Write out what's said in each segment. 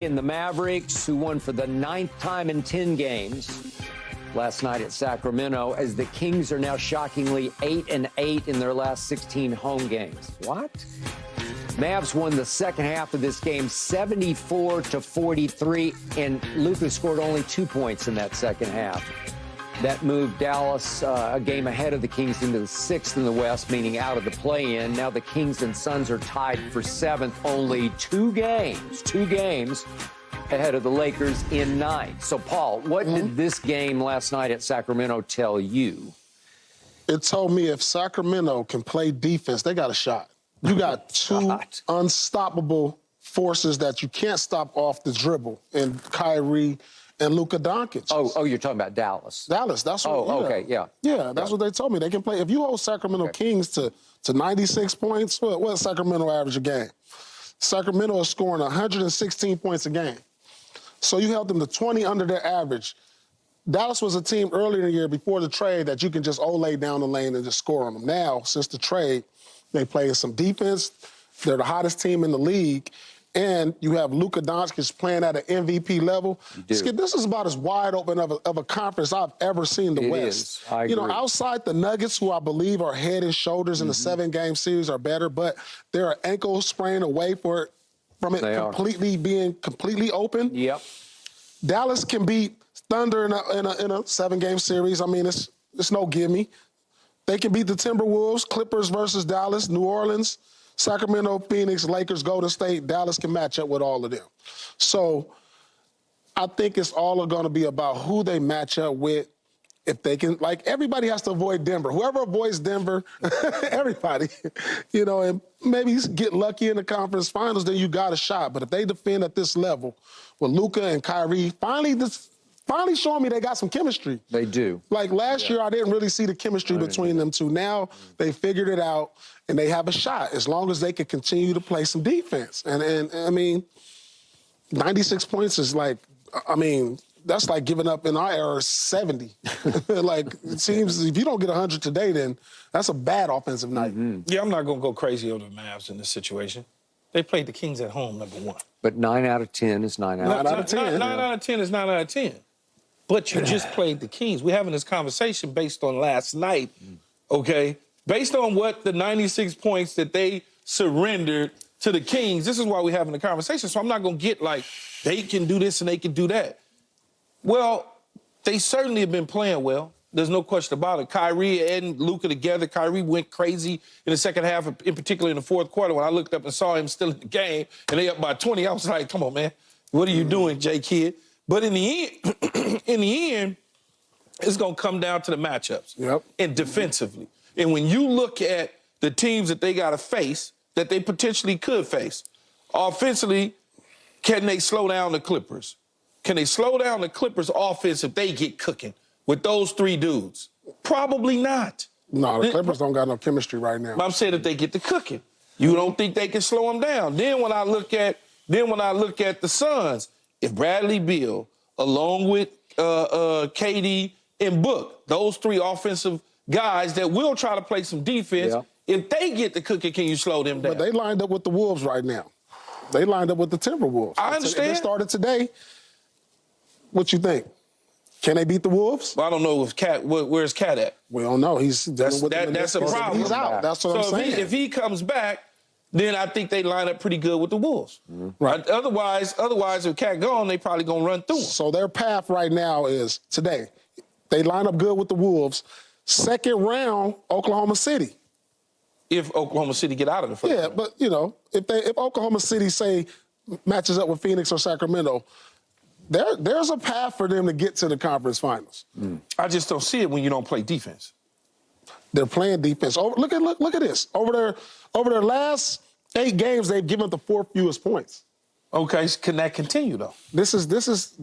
In the Mavericks, who won for the 9th time in 10 games last night at Sacramento, as the Kings are now shockingly 8-8 in their last 16 home games. What? Mavs won the second half of this game 74-43, and Luka scored only 2 points in that second half. That moved Dallas a game ahead of the Kings into the 6th in the West, meaning out of the play-in. Now the Kings and Suns are tied for 7th, only two games ahead of the Lakers in 9th. So, Paul, what did this game last night at Sacramento tell you? It told me if Sacramento can play defense, they got a shot. You got two unstoppable forces that you can't stop off the dribble in Kyrie and Luka Doncic. Oh, you're talking about Dallas. Dallas, that's what. Oh, okay, yeah. Yeah, that's what they told me. They can play. If you hold Sacramento Kings to 96 points, what does Sacramento average a game? Sacramento is scoring 116 points a game. So you held them to 20 under their average. Dallas was a team earlier in the year before the trade that you can just lay down the lane and just score on them. Now, since the trade, they play some defense. They're the hottest team in the league. And you have Luka Doncic playing at an MVP level. Skip, this is about as wide open of a conference I've ever seen the West. I agree. You know, outside the Nuggets, who I believe are head and shoulders in the 7-game series, are better, but they're an ankle sprain away from it being completely open. Yep. Dallas can beat Thunder in a 7-game series. I mean, it's no gimme. They can beat the Timberwolves, Clippers versus Dallas, New Orleans, Sacramento, Phoenix, Lakers, Golden State. Dallas can match up with all of them. So I think it's all going to be about who they match up with. If they can, like, everybody has to avoid Denver. Whoever avoids Denver, everybody, you know, and maybe get lucky in the conference finals, then you got a shot. But if they defend at this level with Luka and Kyrie, finally showing me they got some chemistry. They do. Like last year, I didn't really see the chemistry between them two. Now they figured it out, and they have a shot as long as they can continue to play some defense. And I mean, 96 points is like, I mean, that's like giving up in our era 70. Like, it seems if you don't get 100 today, then that's a bad offensive night. Yeah, I'm not going to go crazy over the Mavs in this situation. They played the Kings at home, number one. But 9 out of 10 is 9 out of 10. 9 out of 10 is 9 out of 10. But you just played the Kings. We're having this conversation based on last night, okay? Based on what the 96 points that they surrendered to the Kings, this is why we're having the conversation. So I'm not going to get like, they can do this and they can do that. Well, they certainly have been playing well. There's no question about it. Kyrie and Luka together. Kyrie went crazy in the second half, in particular in the fourth quarter. When I looked up and saw him still in the game and they up by 20, I was like, come on, man. What are you doing, J-Kid? But in the end, it's going to come down to the matchups and defensively. And when you look at the teams that they got to face, that they potentially could face, offensively, can they slow down the Clippers? Can they slow down the Clippers' offense if they get cooking with those three dudes? Probably not. No, the Clippers don't got no chemistry right now. I'm saying if they get to cooking, you don't think they can slow them down. Then when I look at the Suns, if Bradley Beal, along with KD and Book, those three offensive guys that will try to play some defense, if they get the cooking, can you slow them down? But they lined up with the Wolves right now. They lined up with the Timberwolves. I understand. They started today. What you think? Can they beat the Wolves? Well, I don't know if where's Cat at? We don't know. That's a problem. He's out. That's what I'm saying. If he comes back, then I think they line up pretty good with the Wolves. Right. Otherwise, if Cat gone, they probably gonna run through him. So their path right now is today. They line up good with the Wolves. Second round, Oklahoma City. If Oklahoma City get out of the first round. But you know, if Oklahoma City say matches up with Phoenix or Sacramento, there's a path for them to get to the conference finals. I just don't see it when you don't play defense. They're playing defense. Look at this. Over their last 8 games, they've given up the 4th fewest points. Okay, can that continue though? This is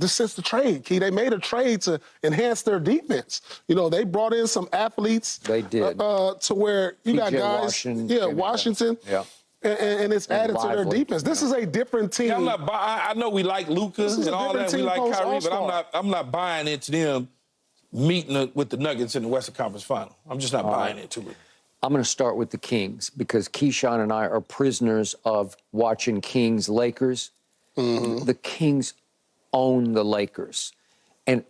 since the trade, Key. They made a trade to enhance their defense. You know, they brought in some athletes. They did. To where you got guys. Washington. Yeah. And it's added to their defense. This is a different team. Yeah, I know we like Luka and all that. We like Kyrie, but I'm not buying into them meeting with the Nuggets in the Western Conference Final. I'm just not buying into it. I'm going to start with the Kings because Keyshawn and I are prisoners of watching Kings-Lakers. The Kings own the Lakers. And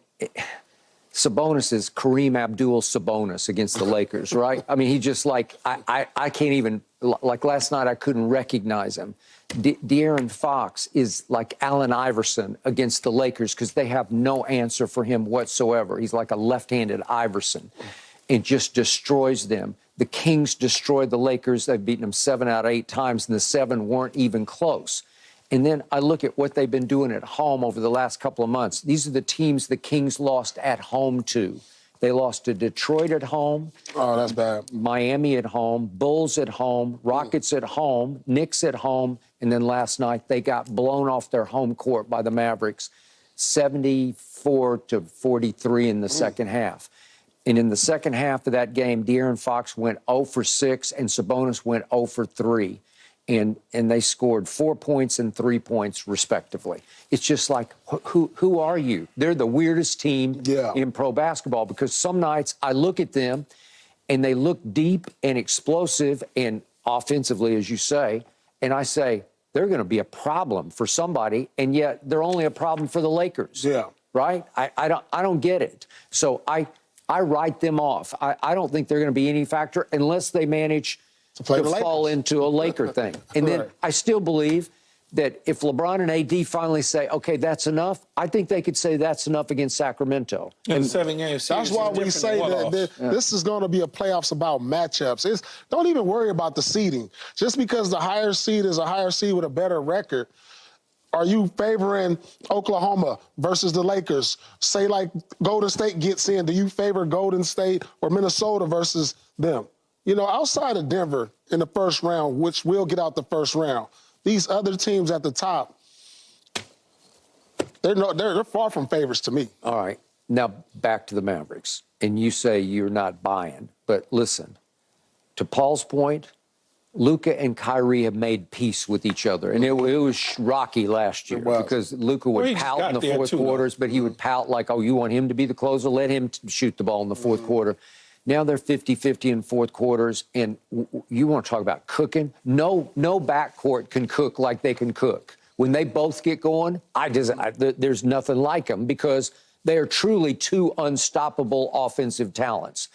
Sabonis is Kareem Abdul-Sabonis against the Lakers, right? I mean, he just like, I can't even, like last night, I couldn't recognize him. De'Aaron Fox is like Allen Iverson against the Lakers because they have no answer for him whatsoever. He's like a left-handed Iverson and just destroys them. The Kings destroyed the Lakers. They've beaten them 7 out of 8 times, and the 7 weren't even close. And then I look at what they've been doing at home over the last couple of months. These are the teams the Kings lost at home to. They lost to Detroit at home. Oh, that's bad. Miami at home, Bulls at home, Rockets at home, Knicks at home, and then last night they got blown off their home court by the Mavericks, 74-43 in the second half. And in the second half of that game, De'Aaron Fox went 0 for 6 and Sabonis went 0 for 3. And they scored 4 points and 3 points, respectively. It's just like, who are you? They're the weirdest team in pro basketball because some nights I look at them and they look deep and explosive and offensively, as you say, and I say, they're going to be a problem for somebody, and yet they're only a problem for the Lakers. Yeah. Right? I don't get it. So I write them off. I don't think they're going to be any factor unless they manage to fall into a Laker thing. And then I still believe that if LeBron and AD finally say, okay, that's enough, I think they could say that's enough against Sacramento. And 7-game series. That's why we say that this is going to be a playoffs about matchups. Don't even worry about the seeding. Just because the higher seed is a higher seed with a better record, are you favoring Oklahoma versus the Lakers? Say like Golden State gets in, do you favor Golden State or Minnesota versus them? You know, outside of Denver in the first round, which will get out the first round, these other teams at the top, they're far from favorites to me. All right. Now back to the Mavericks. And you say you're not buying. But listen, to Paul's point, Luka and Kyrie have made peace with each other. And it was rocky last year because Luka would pout in the fourth quarters, but he would pout like, oh, you want him to be the closer? Let him shoot the ball in the fourth quarter. Now they're 50-50 in fourth quarters, and you want to talk about cooking? No backcourt can cook like they can cook. When they both get going, there's nothing like them because they are truly two unstoppable offensive talents.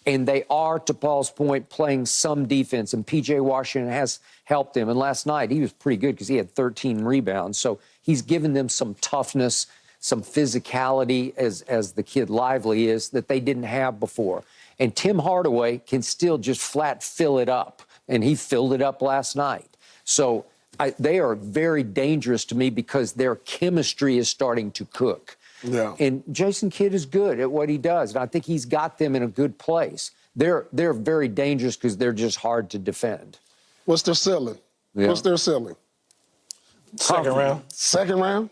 And they are, to Paul's point, playing some defense, and P.J. Washington has helped them. And last night he was pretty good because he had 13 rebounds. So he's given them some toughness, some physicality, as the kid Lively is, that they didn't have before. And Tim Hardaway can still just flat fill it up, and he filled it up last night. So they are very dangerous to me because their chemistry is starting to cook. Yeah. And Jason Kidd is good at what he does, and I think he's got them in a good place. They're very dangerous because they're just hard to defend. What's their ceiling? Yeah. What's their ceiling? Second round. Second round?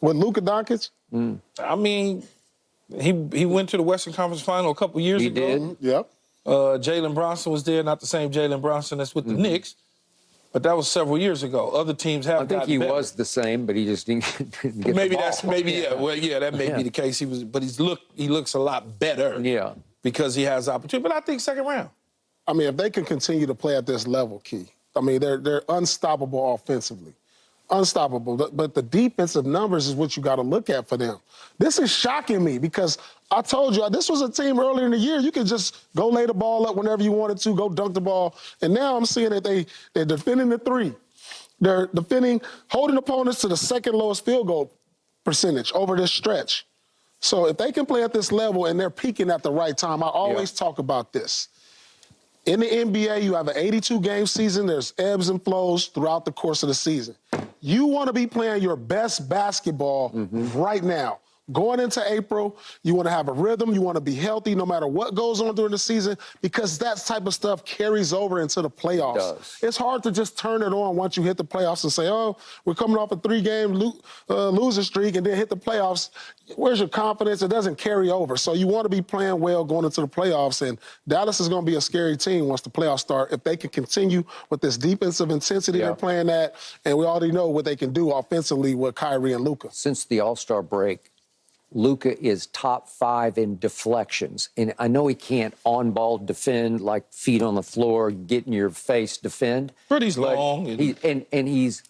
With Luka Doncic? I mean, he went to the Western Conference Final a couple years ago. He did. Yep. Jalen Bronson was there, not the same Jalen Bronson that's with the Knicks, but that was several years ago. Other teams have. I think he was the same, but he just didn't get maybe the ball. that's that may be the case. He looks a lot better. Yeah. Because he has opportunity. But I think second round. I mean, if they can continue to play at this level, Key, I mean, they're unstoppable offensively. Unstoppable. But the defensive numbers is what you got to look at for them. This is shocking me because I told you, this was a team earlier in the year. You could just go lay the ball up whenever you wanted to, go dunk the ball. And now I'm seeing that they're defending the three. They're holding opponents to the second lowest field goal percentage over this stretch. So if they can play at this level and they're peaking at the right time, I always talk about this. In the NBA, you have an 82-game season. There's ebbs and flows throughout the course of the season. You want to be playing your best basketball right now. Going into April, you want to have a rhythm. You want to be healthy no matter what goes on during the season because that type of stuff carries over into the playoffs. It's hard to just turn it on once you hit the playoffs and say, oh, we're coming off a 3-game loser streak and then hit the playoffs. Where's your confidence? It doesn't carry over. So you want to be playing well going into the playoffs, and Dallas is going to be a scary team once the playoffs start if they can continue with this defensive intensity they're playing at, and we already know what they can do offensively with Kyrie and Luka. Since the All-Star break, Luka is top 5 in deflections. And I know he can't on-ball defend, like feet on the floor, get in your face defend. But he's long. And he's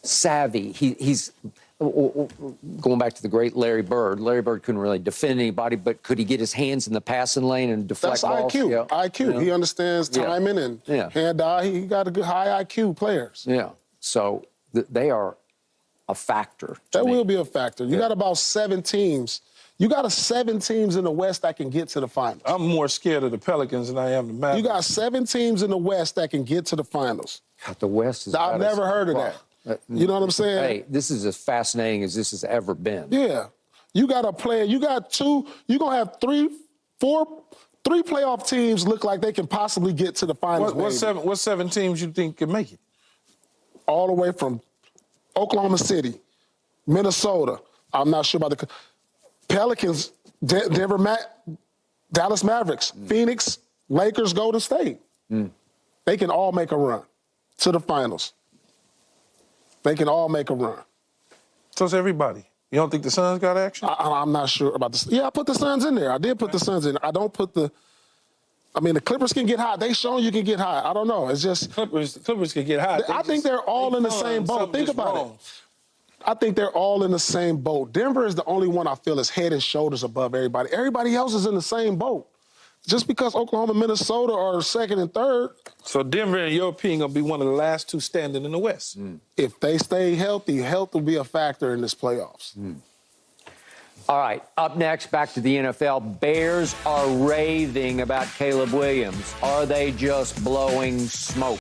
savvy. He's going back to the great Larry Bird. Larry Bird couldn't really defend anybody, but could he get his hands in the passing lane and deflect balls? IQ. Yeah. IQ. Yeah. He understands timing and hand-eye. He got a good high IQ players. Yeah. So they are a factor. That will be a factor. You got about 7 teams. You got 7 teams in the West that can get to the finals. I'm more scared of the Pelicans than I am the Mavs. You got 7 teams in the West that can get to the finals. God, the West is. I've never heard of that. You know what I'm saying? Hey, this is as fascinating as this has ever been. Yeah. You got a player. You got 2. You're going to have 3 playoff teams look like they can possibly get to the finals. What 7 teams you think can make it? All the way from Oklahoma City, Minnesota. I'm not sure about the Pelicans, Dallas Mavericks, Phoenix, Lakers, Golden State. They can all make a run to the finals. They can all make a run. So it's everybody. You don't think the Suns got action? I'm not sure about this. Yeah, I put the Suns in there. I did put the Suns in there. I don't put the... I mean, the Clippers can get hot. They shown you can get hot. I don't know. It's just... Clippers can get hot. I think they're all in the same boat. Think about it. I think they're all in the same boat. Denver is the only one I feel is head and shoulders above everybody. Everybody else is in the same boat. Just because Oklahoma, Minnesota are second and third. So Denver, in your opinion, going to be one of the last 2 standing in the West. If they stay healthy, health will be a factor in this playoffs. All right, up next, back to the NFL. Bears are raving about Caleb Williams. Are they just blowing smoke?